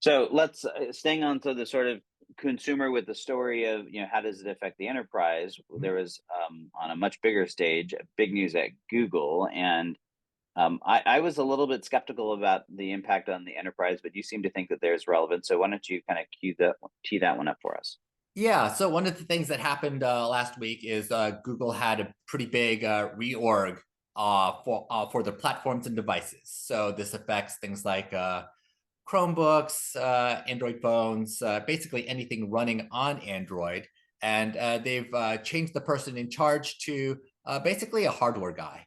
So let's staying on to the sort of consumer with the story of how does it affect the enterprise. There was on a much bigger stage big news at Google, and I was a little bit skeptical about the impact on the enterprise, but you seem to think that there's relevance. So why don't you kind of tee that one up for us? Yeah, so one of the things that happened last week is Google had a pretty big reorg for the platforms and devices. So this affects things like Chromebooks, Android phones, basically anything running on Android. And they've changed the person in charge to basically a hardware guy,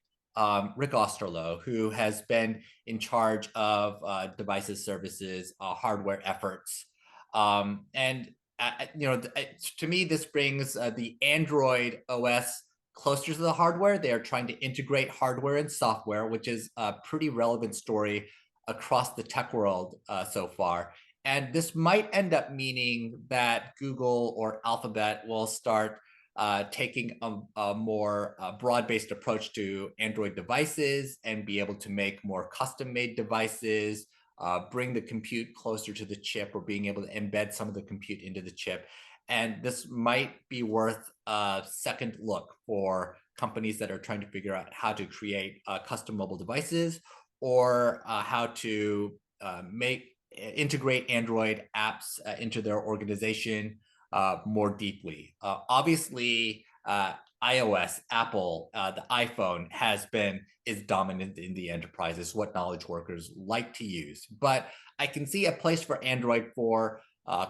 Rick Osterloh, who has been in charge of devices, services, hardware efforts. And to me, this brings the Android OS closer to the hardware. They are trying to integrate hardware and software, which is a pretty relevant story across the tech world so far. And this might end up meaning that Google or Alphabet will start taking a more broad-based approach to Android devices and be able to make more custom-made devices, bring the compute closer to the chip, or being able to embed some of the compute into the chip. And this might be worth a second look for companies that are trying to figure out how to create custom mobile devices, or how to make integrate Android apps into their organization more deeply. Obviously, iOS, Apple, the iPhone is dominant in the enterprise. It's what knowledge workers like to use. But I can see a place for Android for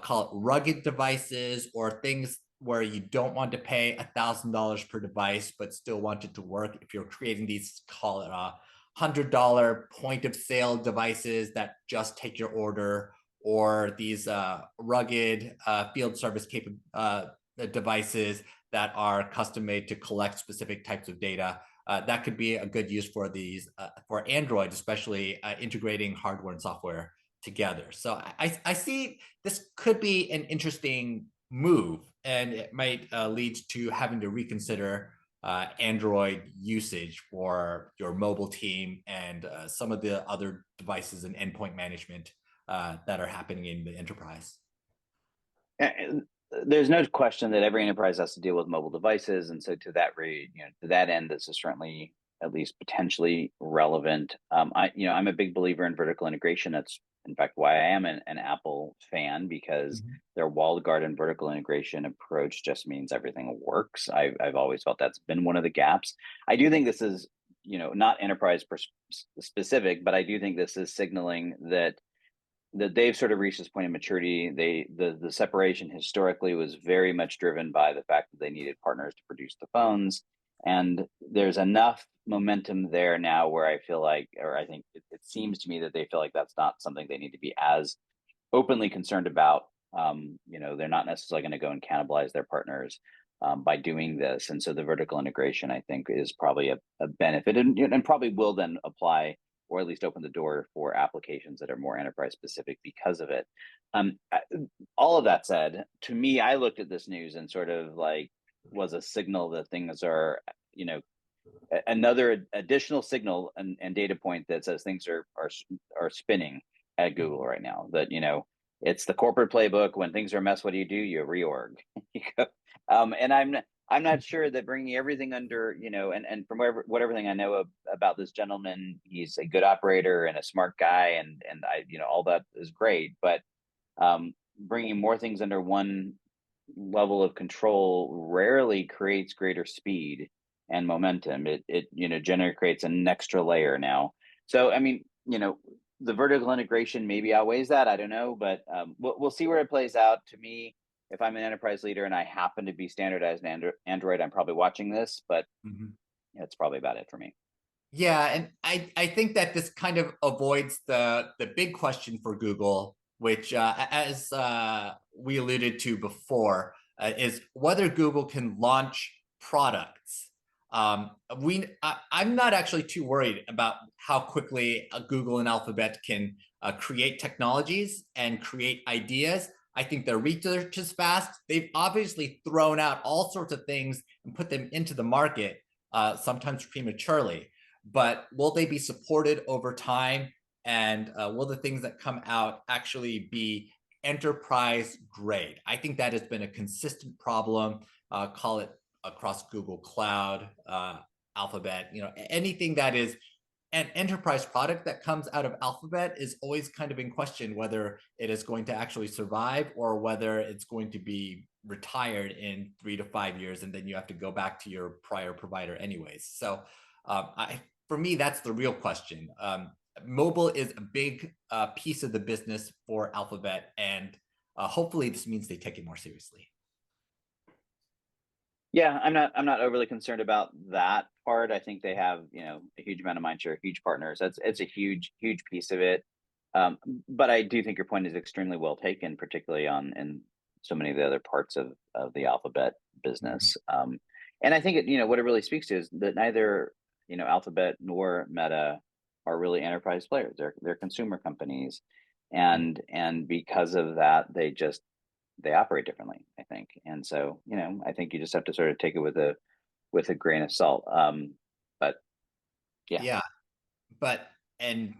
call it rugged devices, or things where you don't want to pay $1,000 per device, but still want it to work. If you're creating these, call it $100 point of sale devices that just take your order, or these rugged field service devices that are custom made to collect specific types of data. That could be a good use for these for Android, especially integrating hardware and software together. So I see this could be an interesting move, and it might lead to having to reconsider Android usage for your mobile team and some of the other devices and endpoint management that are happening in the enterprise. And there's no question that every enterprise has to deal with mobile devices, and so to that end, this is certainly at least potentially relevant. I'm a big believer in vertical integration. That's in fact why I am an Apple fan, because Mhm. their walled garden vertical integration approach just means everything works. I've always felt that's been one of the gaps. I do think this is not specific, but I do think this is signaling that they've sort of reached this point of maturity. The separation historically was very much driven by the fact that they needed partners to produce the phones, and there's enough momentum there now where I feel like, or I think it seems to me that they feel like that's not something they need to be as openly concerned about. They're not necessarily going to go and cannibalize their partners by doing this, and so the vertical integration I think is probably a benefit, and probably will then apply, or at least open the door for applications that are more enterprise specific because of it. Um, all of that said, to me, I looked at this news and sort of like was a signal that things are, another additional signal and data point that says things are spinning at Google right now. That it's the corporate playbook. When things are a mess, what do? You reorg. And I'm not sure that bringing everything under, and from what everything I know about this gentleman, he's a good operator and a smart guy, and all that is great. But bringing more things under one level of control rarely creates greater speed and momentum. It generally creates an extra layer now. So I mean, the vertical integration maybe outweighs that. I don't know, but we'll see where it plays out. To me, if I'm an enterprise leader and I happen to be standardized in Android, I'm probably watching this, but Mhm. that's probably about it for me. Yeah, and I think that this kind of avoids the big question for Google, which, as we alluded to before, is whether Google can launch products. I'm not actually too worried about how quickly Google and Alphabet can create technologies and create ideas. I think their research is fast. They've obviously thrown out all sorts of things and put them into the market, sometimes prematurely, but will they be supported over time And will the things that come out actually be enterprise grade? I think that has been a consistent problem. Call it across Google Cloud, Alphabet, anything that is an enterprise product that comes out of Alphabet is always kind of in question whether it is going to actually survive or whether it's going to be retired in 3 to 5 years, and then you have to go back to your prior provider anyways. So, for me, that's the real question. Mobile is a big piece of the business for Alphabet, and hopefully, this means they take it more seriously. Yeah, I'm not overly concerned about that part. I think they have, a huge amount of mind share, huge partners. It's a huge piece of it. But I do think your point is extremely well taken, particularly on in so many of the other parts of the Alphabet Mhm. business. And I think what it really speaks to is that neither Alphabet nor Meta are really enterprise players. They're consumer companies, Mhm. and because of that, they operate differently, I think. And so, I think you just have to sort of take it with a grain of salt. But yeah. Yeah, but and